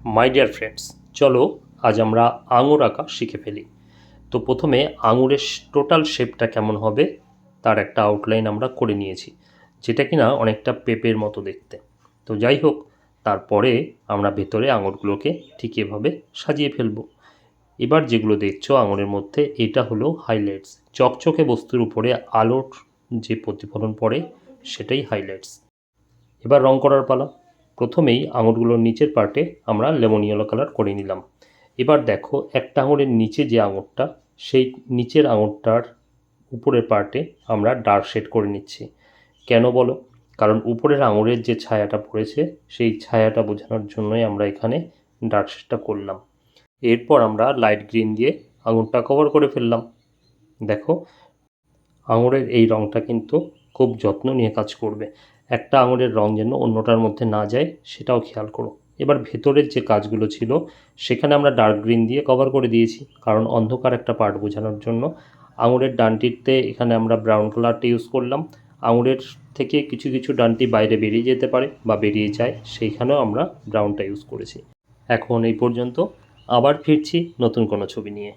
My dear friends, চলো আজ আমরা আঙুর আঁকা শিখে ফেলি। তো প্রথমে আঙুরের টোটাল শেপটা কেমন হবে তার একটা আউটলাইন আমরা করে নিয়েছি, যেটা কিনা অনেকটা পেঁপের মতো দেখতে। তো যাই হোক, তারপরে আমরা ভেতরে আঙুরগুলোকে ঠিক এভাবে সাজিয়ে ফেলবো। এবার যেগুলো দেখছো আঙুরের মধ্যে, এটা হলো হাইলাইটস। চকচকে বস্তুর উপরে আলোর যে প্রতিফলন পড়ে সেটাই হাইলাইটস। এবার রং করার পালা। প্রথমেই আঙুরগুলোর নিচের পার্টে আমরা লেমন ইয়েলো কালার করে নিলাম। এবার দেখো, একটা আঙুরের নিচে যে আঙুরটা, সেই নিচের আঙুরটার উপরের পার্টে আমরা ডার্ক শেড করে নিচ্ছি। কেন বলো? কারণ উপরের আঙুরের যে ছায়াটা পড়েছে, সেই ছায়াটা বোঝানোর জন্যই আমরা এখানে ডার্ক শেডটা করলাম। এরপর আমরা লাইট গ্রিন দিয়ে আঙুরটা কভার করে ফেললাম। দেখো, আঙুরের এই রঙটা কিন্তু খুব যত্ন নিয়ে কাজ করবে। একটা আঙুরের রং যেন অন্যটার মধ্যে না যায় সেটাও খেয়াল করো। এবার ভেতরের যে কাজগুলো ছিল সেখানে আমরা ডার্ক গ্রিন দিয়ে কভার করে দিয়েছি, কারণ অন্ধকার একটা পার্ট বোঝানোর জন্য। আঙুরের ডানটিতে এখানে আমরা ব্রাউন কালারটা ইউজ করলাম। আঙুরের থেকে কিছু কিছু ডানটি বাইরে বেরিয়ে যেতে পারে বা বেরিয়ে যায়, সেইখানেও আমরা ব্রাউনটা ইউজ করেছি। এখন এই পর্যন্ত, আবার ফিরছি নতুন কোনো ছবি নিয়ে।